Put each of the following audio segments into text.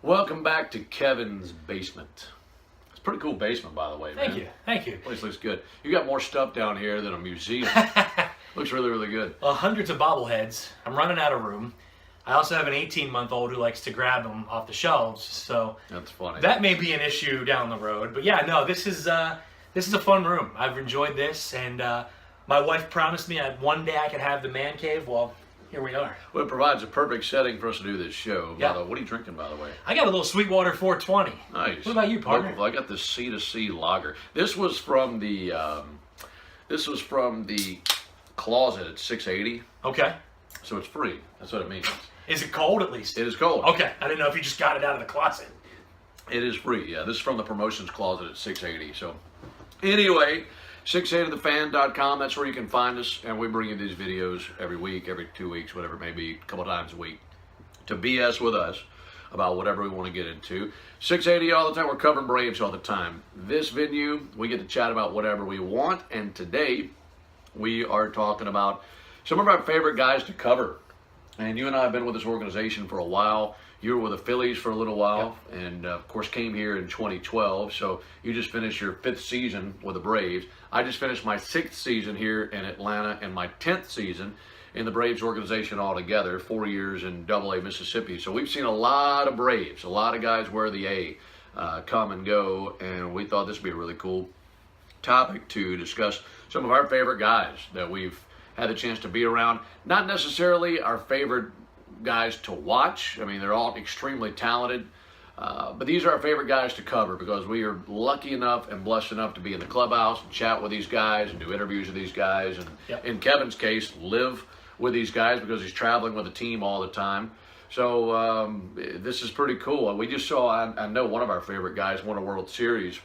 Welcome back to Kevin's basement. It's a pretty cool basement, by the way, man. Thank you. The place looks good. You got more stuff down here than a museum. Looks really, really good. Well, hundreds of bobbleheads. I'm running out of room. I also have an 18-month-old who likes to grab them off the shelves, so That's funny. that may be an issue down the road. But yeah, no, this is a fun room. I've enjoyed this, and my wife promised me that one day I could have the man cave. Well, here we are. Well, it provides a perfect setting for us to do this show. Yeah. What are you drinking, by the way? I got a little Sweetwater 420. Nice. What about you, partner? Local. I got the C2C lager. This was from the closet at 680, Okay. so it's free. That's what it means. Is it cold at least? It is cold. Okay. I didn't know if you just got it out of the closet. It is free, yeah. This is from the promotions closet at 680. So, anyway, 680thefan.com, that's where you can find us. And we bring you these videos every week, every 2 weeks, whatever it may be, a couple times a week, to BS with us about whatever we want to get into. 680 all the time. We're covering Braves all the time. This venue, we get to chat about whatever we want. And today, we are talking about some of our favorite guys to cover. And you and I have been with this organization for a while. You were with the Phillies for a little while, and of course came here in 2012. So you just finished your 5th season with the Braves. I just finished my 6th season here in Atlanta and my 10th season in the Braves organization altogether, 4 years in AA Mississippi. So we've seen a lot of Braves, a lot of guys wear the A, come and go, and we thought this would be a really cool topic to discuss some of our favorite guys that we've had the chance to be around. Not necessarily our favorite guys to watch. I mean, they're all extremely talented. But these are our favorite guys to cover because we are lucky enough and blessed enough to be in the clubhouse and chat with these guys and do interviews with these guys. And in Kevin's case, live with these guys because he's traveling with the team all the time. So this is pretty cool. We just saw, I know one of our favorite guys won a World Series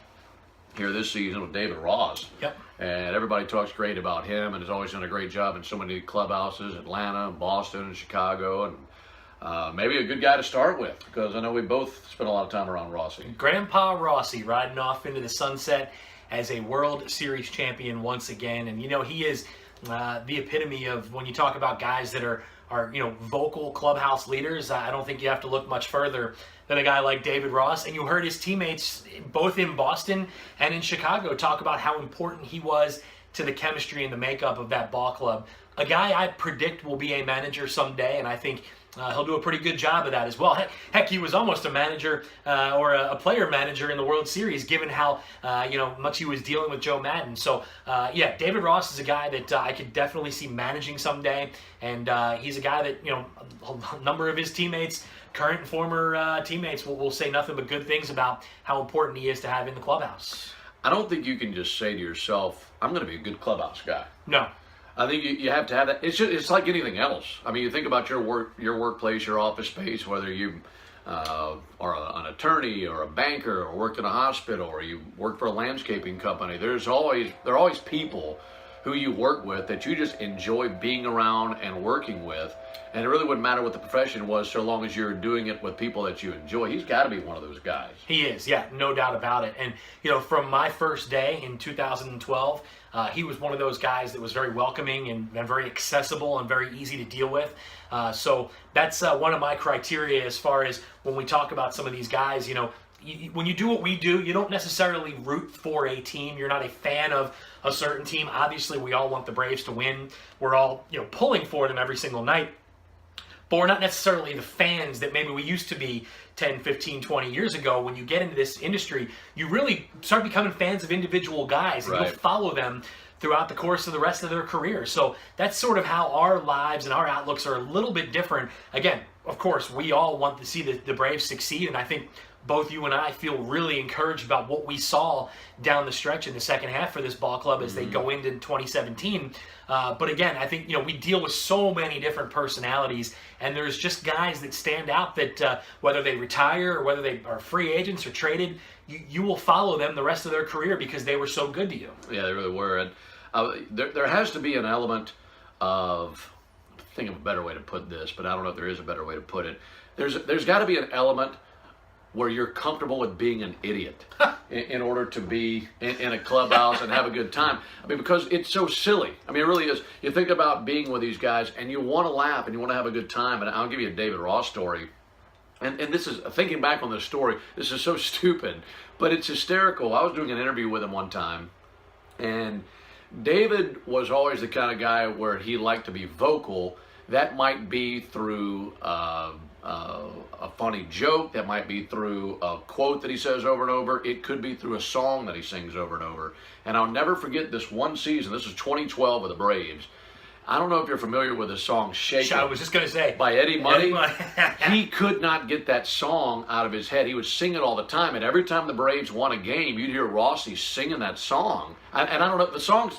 here this season with David Ross. Yep. And everybody talks great about him and has always done a great job in so many clubhouses, Atlanta, Boston, and Chicago. And maybe a good guy to start with because I know we both spent a lot of time around Rossi. Grandpa Rossi riding off into the sunset as a World Series champion once again. And, you know, he is the epitome of when you talk about guys that are vocal clubhouse leaders. I don't think you have to look much further than a guy like David Ross. And you heard his teammates both in Boston and in Chicago talk about how important he was to the chemistry and the makeup of that ball club. A guy I predict will be a manager someday, and I think he'll do a pretty good job of that as well. Heck, he was almost a manager or a player manager in the World Series, given how much he was dealing with Joe Madden. So, yeah, David Ross is a guy that I could definitely see managing someday, and he's a guy that a number of his teammates, current and former teammates, will say nothing but good things about how important he is to have in the clubhouse. I don't think you can just say to yourself, I'm going to be a good clubhouse guy. No. I think you have to have that. It's like anything else. I mean, you think about your workplace, your office space, whether you are an attorney or a banker or work in a hospital or you work for a landscaping company. There are always people who you work with that you just enjoy being around and working with. And it really wouldn't matter what the profession was so long as you're doing it with people that you enjoy. He's got to be one of those guys. He is, yeah, no doubt about it. And, from my first day in 2012, he was one of those guys that was very welcoming and very accessible and very easy to deal with. So that's one of my criteria as far as when we talk about some of these guys. When you do what we do, you don't necessarily root for a team. You're not a fan of a certain team. Obviously, we all want the Braves to win. We're all pulling for them every single night. But we're not necessarily the fans that maybe we used to be 10, 15, 20 years ago. When you get into this industry, you really start becoming fans of individual guys, and Right. you'll follow them throughout the course of the rest of their career. So that's sort of how our lives and our outlooks are a little bit different. Again, of course, we all want to see the Braves succeed, and I think both you and I feel really encouraged about what we saw down the stretch in the second half for this ball club as they go into 2017. But again, I think we deal with so many different personalities, and there's just guys that stand out that whether they retire or whether they are free agents or traded, you will follow them the rest of their career because they were so good to you. Yeah, they really were. And there has to be an element of, I think of a better way to put this, but I don't know if there is a better way to put it. There's got to be an element where you're comfortable with being an idiot in order to be in a clubhouse and have a good time. I mean, because it's so silly. I mean, it really is. You think about being with these guys and you want to laugh and you want to have a good time. And I'll give you a David Ross story. and this is, thinking back on this story, this is so stupid, but it's hysterical. I was doing an interview with him one time, and David was always the kind of guy where he liked to be vocal. That might be through a funny joke. That might be through a quote that he says over and over. It could be through a song that he sings over and over. And I'll never forget this one season. This was 2012 with the Braves. I don't know if you're familiar with the song "Shakin'." I was just going to say. By Eddie Money. Eddie Money. He could not get that song out of his head. He would sing it all the time. And every time the Braves won a game, you'd hear Rossi singing that song. And I don't know, the song's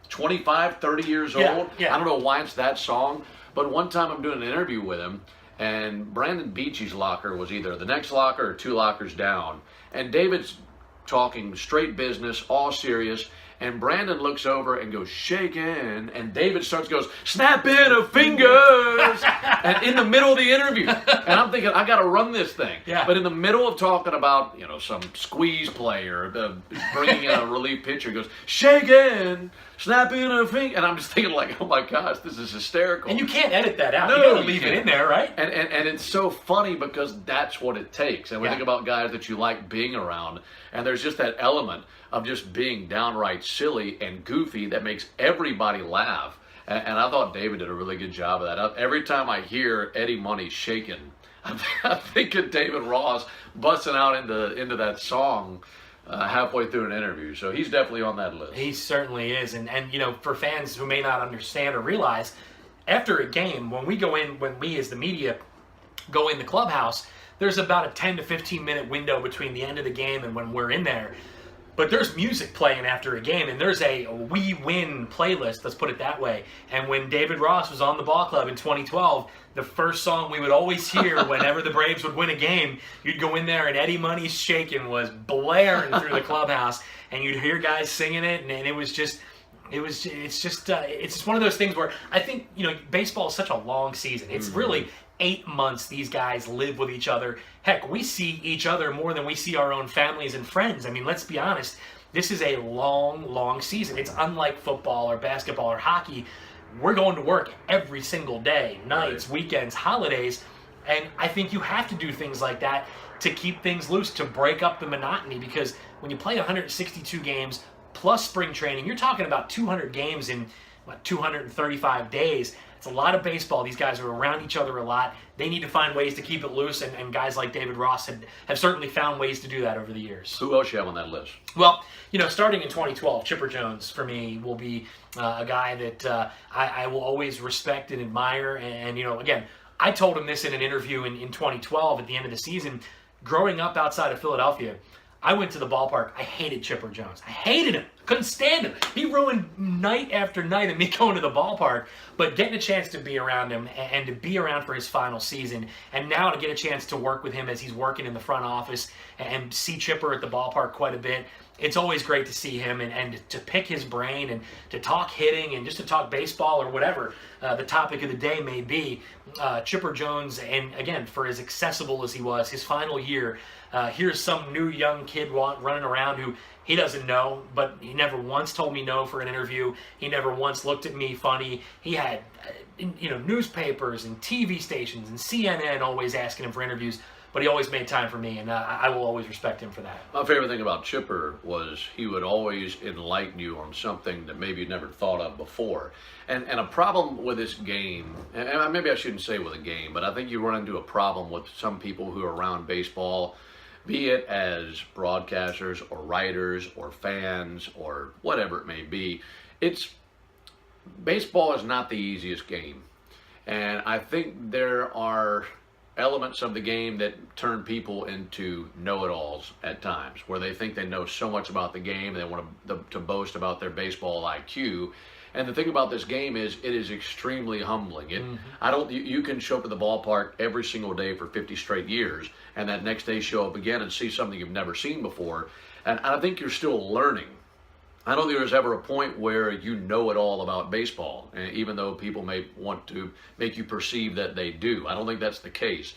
25, 30 years old. Yeah. I don't know why it's that song. But one time I'm doing an interview with him, and Brandon Beachy's locker was either the next locker or 2 lockers down. And David's talking straight business, all serious. And Brandon looks over and goes, "Shaking," and David goes, "Snapping of fingers," and in the middle of the interview. And I'm thinking, I got to run this thing. Yeah. But in the middle of talking about, some squeeze play or bringing in a relief pitcher, he goes, "Shaking, snapping of fingers," and I'm just thinking like, oh my gosh, this is hysterical. And you can't edit that out. No, You got to you leave can't. it in there, right? And it's so funny because that's what it takes. And we Yeah. think about guys that you like being around, and there's just that element of just being downright silly and goofy that makes everybody laugh. And I thought David did a really good job of that. Every time I hear Eddie Money shaking, I'm thinking David Ross busting out into that song halfway through an interview. So he's definitely on that list. He certainly is. And for fans who may not understand or realize, after a game, when we as the media go in the clubhouse, there's about a 10 to 15 minute window between the end of the game and when we're in there. But there's music playing after a game, and there's a "We Win" playlist, let's put it that way. And when David Ross was on the ball club in 2012, the first song we would always hear whenever the Braves would win a game, you'd go in there and Eddie Money's "Shakin'" was blaring through the clubhouse, and you'd hear guys singing it, and it's just one of those things where I think, baseball is such a long season. It's really 8 months these guys live with each other. Heck, we see each other more than we see our own families and friends. I mean, let's be honest. This is a long, long season. It's unlike football or basketball or hockey. We're going to work every single day, nights, weekends, holidays. And I think you have to do things like that to keep things loose, to break up the monotony. Because when you play 162 games plus spring training, you're talking about 200 games in 235 days. It's a lot of baseball. These guys are around each other a lot. They need to find ways to keep it loose, and guys like David Ross have certainly found ways to do that over the years. Who else you have on that list? Well, starting in 2012, Chipper Jones, for me, will be a guy that I will always respect and admire. And again, I told him this in an interview in 2012 at the end of the season. Growing up outside of Philadelphia, I went to the ballpark. I hated Chipper Jones. I hated him. Couldn't stand him. He ruined night after night of me going to the ballpark. But getting a chance to be around him and to be around for his final season, and now to get a chance to work with him as he's working in the front office and see Chipper at the ballpark quite a bit, it's always great to see him and to pick his brain and to talk hitting and just to talk baseball or whatever the topic of the day may be. Chipper Jones, and again, for as accessible as he was, his final year, here's some new young kid running around who he doesn't know, but he never once told me no for an interview. He never once looked at me funny. He had newspapers and TV stations and CNN always asking him for interviews, but he always made time for me, and I will always respect him for that. My favorite thing about Chipper was he would always enlighten you on something that maybe you never thought of before. And a problem with this game, and maybe I shouldn't say with a game, but I think you run into a problem with some people who are around baseball, be it as broadcasters or writers or fans or whatever it may be. Baseball is not the easiest game. And I think there are elements of the game that turn people into know-it-alls at times, where they think they know so much about the game and they want to boast about their baseball IQ. And the thing about this game is it is extremely humbling. You can show up at the ballpark every single day for 50 straight years, and that next day show up again and see something you've never seen before. And I think you're still learning. I don't think there's ever a point where you know it all about baseball, even though people may want to make you perceive that they do. I don't think that's the case.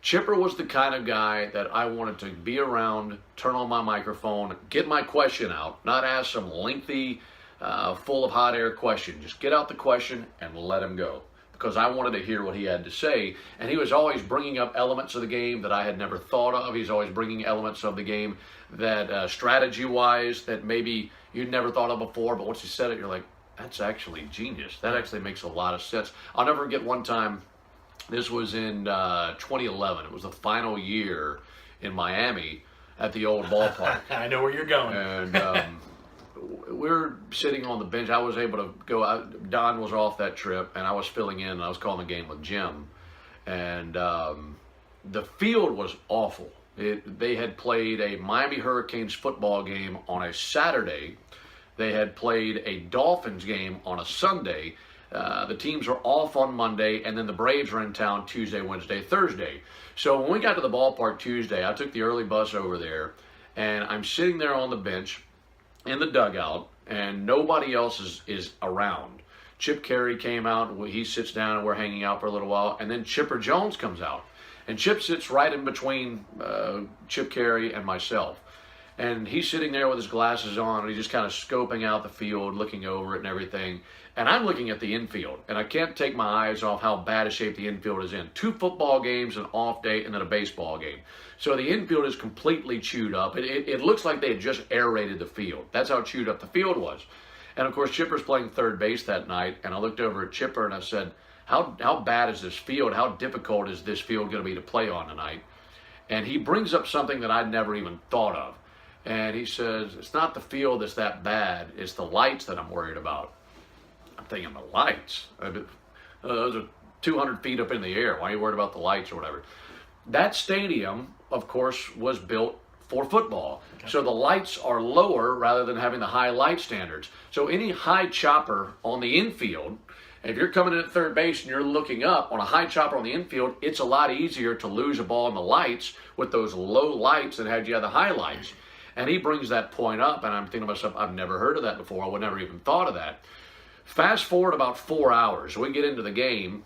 Chipper was the kind of guy that I wanted to be around, turn on my microphone, get my question out, not ask some lengthy, full of hot air question. Just get out the question and let him go. because I wanted to hear what he had to say. And he was always bringing up elements of the game that I had never thought of. He's always bringing elements of the game that strategy-wise that maybe you'd never thought of before. But once he said it, you're like, that's actually genius. That actually makes a lot of sense. I'll never forget one time, this was in 2011. It was the final year in Miami at the old ballpark. I know where you're going. And we're sitting on the bench. I was able to go out. Don was off that trip, and I was filling in, and I was calling the game with Jim. And the field was awful. They had played a Miami Hurricanes football game on a Saturday. They had played a Dolphins game on a Sunday. The teams were off on Monday, and then the Braves were in town Tuesday, Wednesday, Thursday. So when we got to the ballpark Tuesday, I took the early bus over there, and I'm sitting there on the bench in the dugout, and nobody else is around. Chip Carey came out, he sits down, and we're hanging out for a little while, and then Chipper Jones comes out. And Chip sits right in between Chip Carey and myself. And he's sitting there with his glasses on, and he's just kind of scoping out the field, looking over it and everything. And I'm looking at the infield, and I can't take my eyes off how bad a shape the infield is in. 2 football games, an off day, and then a baseball game. So the infield is completely chewed up. It looks like they had just aerated the field. That's how chewed up the field was. And, of course, Chipper's playing third base that night, and I looked over at Chipper, and I said, how bad is this field? How difficult is this field going to be to play on tonight? And he brings up something that I'd never even thought of. And he says, it's not the field that's that bad, it's the lights that I'm worried about. I'm thinking, the lights? Those are 200 feet up in the air. Why are you worried about the lights or whatever? That stadium, of course, was built for football. Okay. So the lights are lower rather than having the high light standards. So any high chopper on the infield, if you're coming in at third base and you're looking up on a high chopper on the infield, it's a lot easier to lose a ball in the lights with those low lights than had you had the high lights. And he brings that point up, and I'm thinking to myself, I've never heard of that before. I would never even thought of that. Fast forward about 4 hours. We get into the game,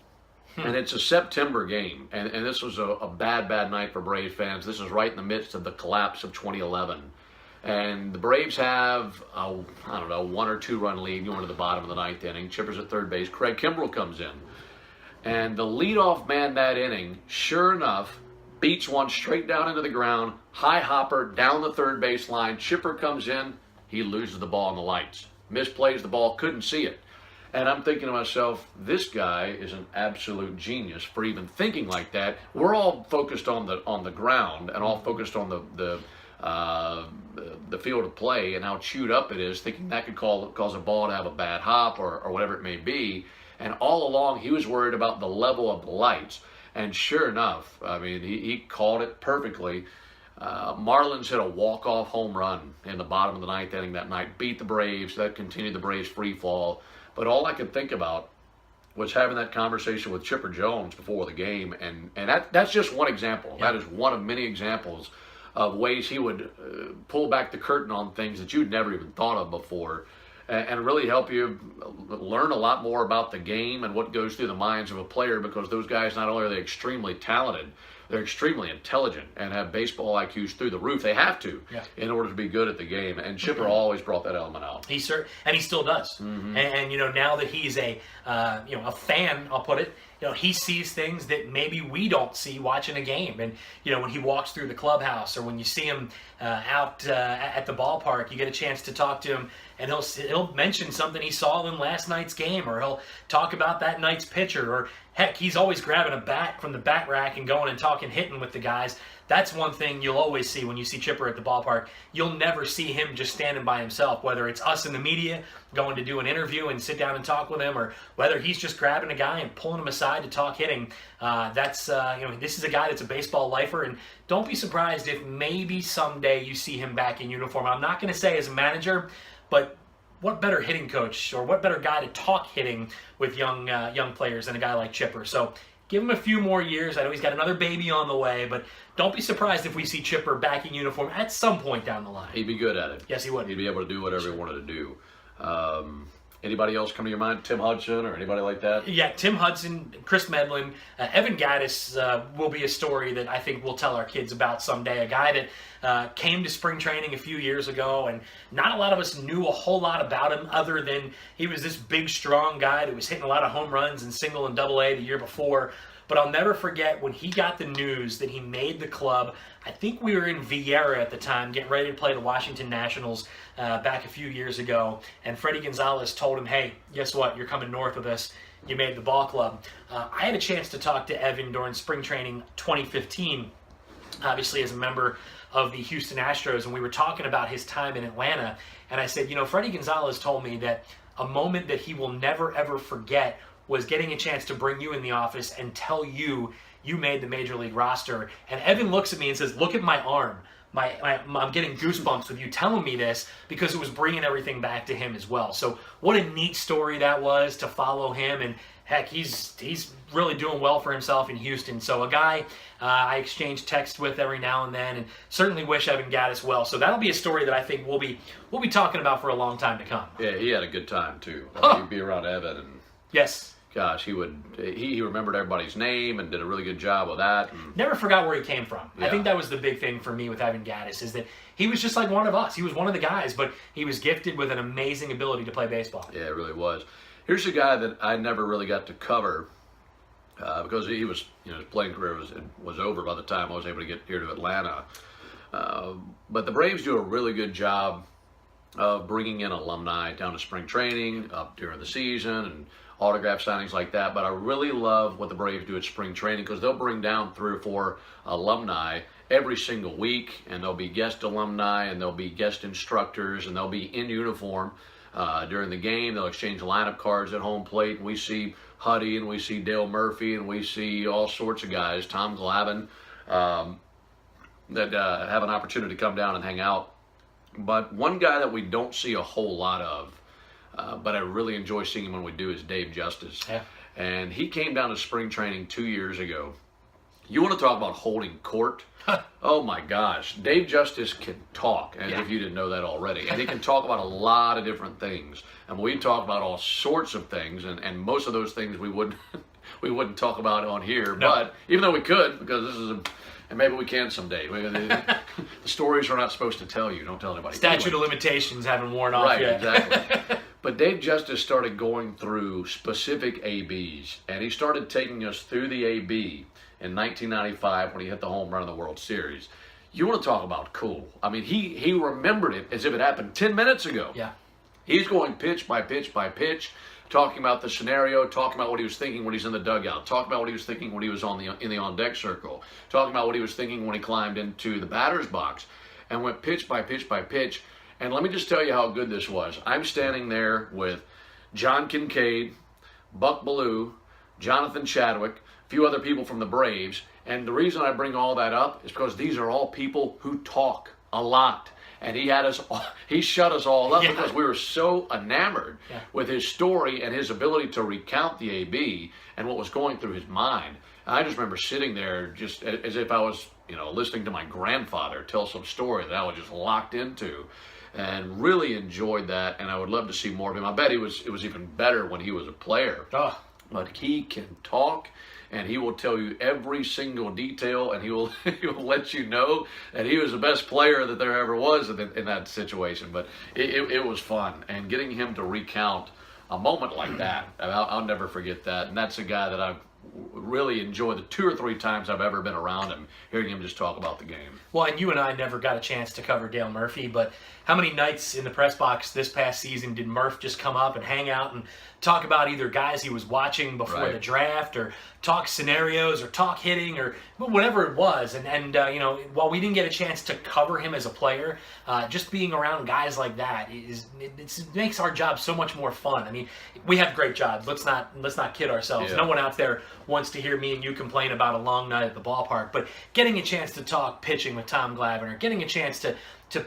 and it's a September game. And this was a bad night for Braves fans. This is right in the midst of the collapse of 2011. And the Braves have, I don't know, 1 or 2 run lead going to the bottom of the 9th inning. Chipper's at third base. Craig Kimbrell comes in. And the leadoff man that inning, sure enough, beats one straight down into the ground, high hopper down the third base line. Chipper comes in, he loses the ball in the lights. Misplays the ball, couldn't see it. And I'm thinking to myself, this guy is an absolute genius for even thinking like that. We're all focused on the ground and all focused on the field of play and how chewed up it is, thinking that could cause a ball to have a bad hop or whatever it may be. And all along, he was worried about the level of the lights. And sure enough, I mean, he called it perfectly. Marlins hit a walk-off home run in the bottom of the 9th inning that night, beat the Braves. That continued the Braves' free fall. But all I could think about was having that conversation with Chipper Jones before the game. And that's just one example. Yeah. That is one of many examples of ways he would pull back the curtain on things that you'd never even thought of before. And really help you learn a lot more about the game and what goes through the minds of a player, because those guys, not only are they extremely talented, they're extremely intelligent and have baseball IQs through the roof. They have to in order to be good at the game. And Chipper always brought that element out. He still does. Mm-hmm. And you know, now that he's a fan, I'll put it, you know, he sees things that maybe we don't see watching a game. And you know, when he walks through the clubhouse or when you see him out at the ballpark, you get a chance to talk to him, and he'll mention something he saw in last night's game, or he'll talk about that night's pitcher, or heck, he's always grabbing a bat from the bat rack and going and hitting with the guys. That's one thing you'll always see when you see Chipper at the ballpark. You'll never see him just standing by himself, whether it's us in the media going to do an interview and sit down and talk with him, or whether he's just grabbing a guy and pulling him aside to talk hitting. This is a guy that's a baseball lifer, and don't be surprised if maybe someday you see him back in uniform. I'm not going to say as a manager, but what better hitting coach or what better guy to talk hitting with young players than a guy like Chipper? So give him a few more years. I know he's got another baby on the way, but don't be surprised if we see Chipper back in uniform at some point down the line. He'd be good at it. Yes, he would. He'd be able to do whatever he wanted to do. Anybody else come to your mind? Tim Hudson or anybody like that? Yeah, Tim Hudson, Chris Medlin, Evan Gaddis will be a story that I think we'll tell our kids about someday. A guy that came to spring training a few years ago, and not a lot of us knew a whole lot about him other than he was this big, strong guy that was hitting a lot of home runs in single and double A the year before. But I'll never forget when he got the news that he made the club. I think we were in Vieira at the time, getting ready to play the Washington Nationals back a few years ago. And Freddie Gonzalez told him, hey, guess what? You're coming north with us. You made the ball club. I had a chance to talk to Evan during spring training 2015, obviously as a member of the Houston Astros, and we were talking about his time in Atlanta. And I said, Freddie Gonzalez told me that a moment that he will never, ever forget was getting a chance to bring you in the office and tell you made the major league roster. And Evan looks at me and says, look at my arm. I'm getting goosebumps with you telling me this, because it was bringing everything back to him as well. So what a neat story that was to follow him. And heck, he's really doing well for himself in Houston. So a guy I exchange texts with every now and then, and certainly wish Evan Gaddis well. So that'll be a story that I think we'll be talking about for a long time to come. Yeah, he had a good time too. He'd be around Evan, and yes. Gosh, he remembered everybody's name and did a really good job with that. And never forgot where he came from. Yeah. I think that was the big thing for me with Evan Gaddis, is that he was just like one of us. He was one of the guys, but he was gifted with an amazing ability to play baseball. Yeah, it really was. Here's a guy that I never really got to cover because he was, his playing career was over by the time I was able to get here to Atlanta. But the Braves do a really good job of bringing in alumni down to spring training, up during the season, and autograph signings like that. But I really love what the Braves do at spring training, because they'll bring down 3 or 4 alumni every single week, and there'll be guest alumni, and there'll be guest instructors, and they'll be in uniform during the game. They'll exchange lineup cards at home plate, and we see Huddy, and we see Dale Murphy, and we see all sorts of guys, Tom Glavine, that have an opportunity to come down and hang out. But one guy that we don't see a whole lot of, but I really enjoy seeing him when we do, is Dave Justice. Yeah. And he came down to spring training 2 years ago. You want to talk about holding court? Oh my gosh. Dave Justice can talk, and if you didn't know that already. And he can talk about a lot of different things. And we talk about all sorts of things, and most of those things we wouldn't talk about on here. No. But even though we could, because this is and maybe we can someday. The stories we're not supposed to tell you. Don't tell anybody. Statute of limitations haven't worn off yet. Right, exactly. But Dave Justice started going through specific ABs, and he started taking us through the AB in 1995 when he hit the home run in the World Series. You want to talk about cool. I mean, he remembered it as if it happened 10 minutes ago. Yeah. He's going pitch by pitch by pitch, talking about the scenario, talking about what he was thinking when he's in the dugout, talking about what he was thinking when he was in the on-deck circle, talking about what he was thinking when he climbed into the batter's box, and went pitch by pitch by pitch. And let me just tell you how good this was. I'm standing there with John Kincaid, Buck Bellew, Jonathan Chadwick, a few other people from the Braves, and the reason I bring all that up is because these are all people who talk a lot. And he shut us all up because we were so enamored with his story and his ability to recount the AB and what was going through his mind. And I just remember sitting there just as if I was, listening to my grandfather tell some story that I was just locked into, and really enjoyed that. And I would love to see more of him. I bet it was even better when he was a player. Oh. But he can talk, and he will tell you every single detail, and he will let you know that he was the best player that there ever was in that situation. But it was fun, and getting him to recount a moment like that, I'll never forget that. And that's a guy that I've really enjoyed the 2 or 3 times I've ever been around him, hearing him just talk about the game. Well, and you and I never got a chance to cover Dale Murphy, but how many nights in the press box this past season did Murph just come up and hang out and talk about either guys he was watching before the draft, or talk scenarios, or talk hitting, or whatever it was. And while we didn't get a chance to cover him as a player, just being around guys like that it makes our job so much more fun. I mean, we have great jobs. Let's not kid ourselves. Yeah. No one out there wants to hear me and you complain about a long night at the ballpark. But getting a chance to talk pitching with Tom Glavine, or getting a chance to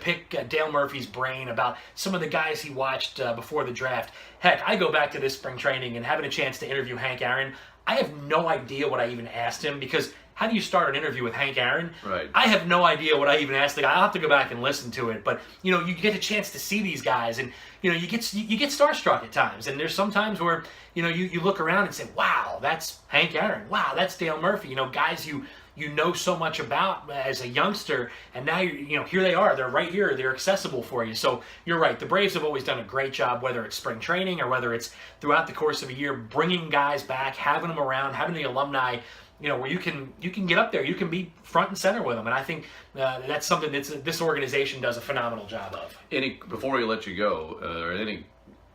pick Dale Murphy's brain about some of the guys he watched before the draft. Heck, I go back to this spring training and having a chance to interview Hank Aaron. I have no idea what I even asked him, because how do you start an interview with Hank Aaron? Right. I have no idea what I even asked the guy. I'll have to go back and listen to it. But, you get a chance to see these guys, and, you get starstruck at times. And there's some times where, you look around and say, wow, that's Hank Aaron. Wow, that's Dale Murphy. Guys you know so much about as a youngster, and now here they are. They're right here. They're accessible for you. So you're right. The Braves have always done a great job, whether it's spring training or whether it's throughout the course of a year, bringing guys back, having them around, having the alumni, where you can get up there, you can be front and center with them, and I think that's something that this organization does a phenomenal job of. Before we let you go, are there any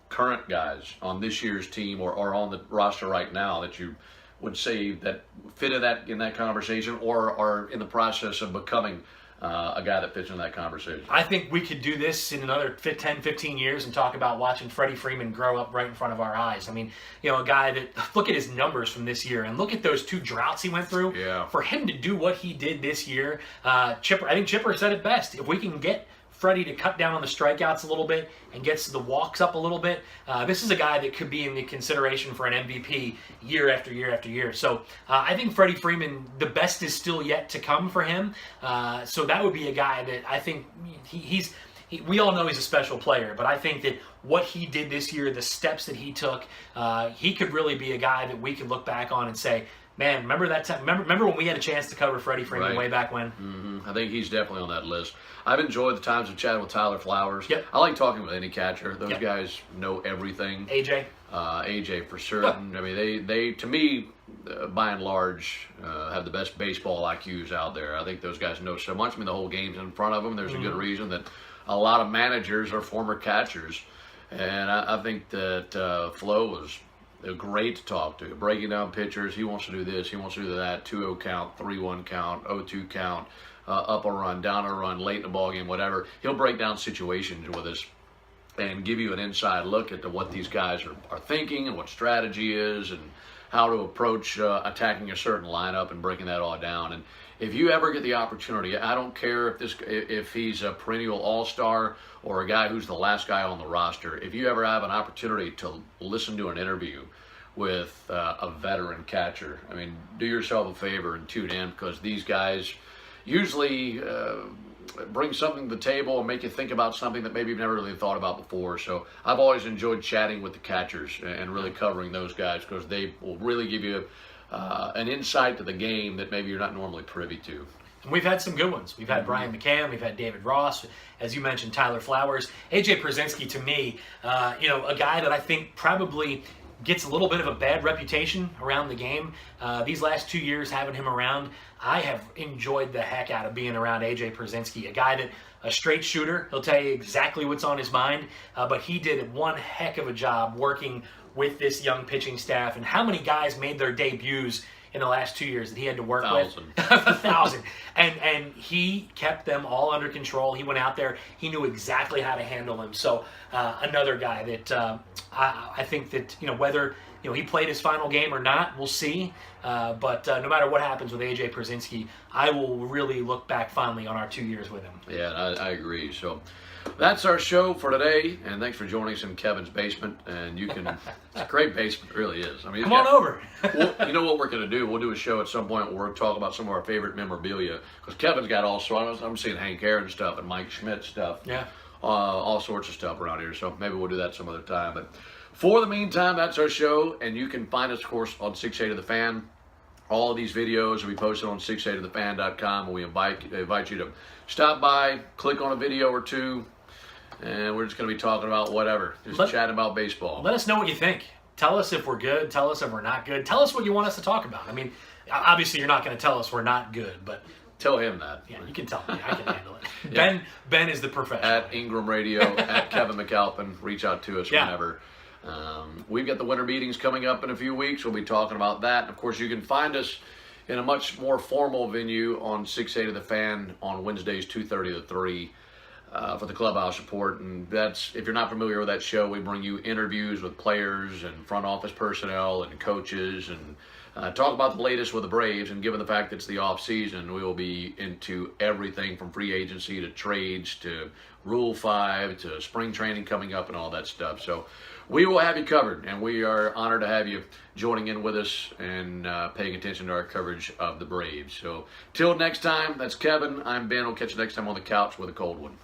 current guys on this year's team or on the roster right now that you would say that fit in that conversation, or are in the process of becoming a guy that fits in that conversation? I think we could do this in another 10, 15 years and talk about watching Freddie Freeman grow up right in front of our eyes. I mean, a guy that, look at his numbers from this year and look at those 2 droughts he went through. Yeah. For him to do what he did this year, I think Chipper said it best. If we can get Freddie to cut down on the strikeouts a little bit and gets the walks up a little bit, this is a guy that could be in the consideration for an MVP year after year after year. So I think Freddie Freeman, the best is still yet to come for him. So that would be a guy that I think we all know he's a special player, but I think that what he did this year, the steps that he took, he could really be a guy that we could look back on and say, man, remember that time? Remember when we had a chance to cover Freddie Freeman way back when? Mm-hmm. I think he's definitely on that list. I've enjoyed the times of chatting with Tyler Flowers. Yep. I like talking with any catcher. Those guys know everything. AJ for certain. I mean, they to me, by and large, have the best baseball IQs out there. I think those guys know so much. I mean, the whole game's in front of them. There's a good reason that a lot of managers are former catchers. And I think that Flo was great to talk to. Breaking down pitchers, he wants to do this, he wants to do that, 2-0 count, 3-1 count, 0-2 count, up a run, down a run, late in the ball game, whatever. He'll break down situations with us and give you an inside look at what these guys are thinking and what strategy is and how to approach attacking a certain lineup and breaking that all down. And if you ever get the opportunity, I don't care if he's a perennial all-star or a guy who's the last guy on the roster, if you ever have an opportunity to listen to an interview with a veteran catcher, I mean, do yourself a favor and tune in, because these guys usually bring something to the table and make you think about something that maybe you've never really thought about before. So I've always enjoyed chatting with the catchers and really covering those guys, because they will really give you an insight to the game that maybe you're not normally privy to. And we've had some good ones. We've had Brian McCann, we've had David Ross, as you mentioned, Tyler Flowers. AJ Przinsky, to me, a guy that I think probably gets a little bit of a bad reputation around the game. These last 2 years having him around, I have enjoyed the heck out of being around AJ Przinsky, a guy that, a straight shooter, he'll tell you exactly what's on his mind, but he did one heck of a job working with this young pitching staff. And how many guys made their debuts in the last 2 years that he had to work with? 1,000. And he kept them all under control. He went out there. He knew exactly how to handle them. So another guy that I think that, whether he played his final game or not, we'll see. But no matter what happens with AJ Przinsky, I will really look back fondly on our 2 years with him. Yeah, I agree. So that's our show for today, and thanks for joining us in Kevin's basement. And you can, it's a great basement, it really is. I mean, come on over. You know what we're going to do? We'll do a show at some point where we'll talk about some of our favorite memorabilia, because Kevin's got all sorts. I'm seeing Hank Aaron stuff and Mike Schmidt stuff. Yeah. All sorts of stuff around here. So maybe we'll do that some other time. But for the meantime, that's our show, and you can find us, of course, on 680 The Fan. All of these videos will be posted on 680thefan.com, and we invite you to stop by, click on a video or two, and we're just going to be talking about whatever, chatting about baseball. Let us know what you think. Tell us if we're good. Tell us if we're not good. Tell us what you want us to talk about. I mean, obviously you're not going to tell us we're not good, but tell him that. Yeah, you can tell me. I can handle it. Yeah. Ben is the professional. At Ingram Radio, at Kevin McAlpin. Reach out to us whenever. We've got the winter meetings coming up in a few weeks. We'll be talking about that. And of course, you can find us in a much more formal venue on 680 The Fan on Wednesdays, 2:30 to 3 for the clubhouse report. And that's, if you're not familiar with that show, we bring you interviews with players and front office personnel and coaches and talk about the latest with the Braves. And given the fact that it's the off season, we will be into everything from free agency to trades to Rule 5 to spring training coming up and all that stuff. So we will have you covered, and we are honored to have you joining in with us and paying attention to our coverage of the Braves. So till next time, that's Kevin. I'm Ben. We'll catch you next time on the couch with a cold one.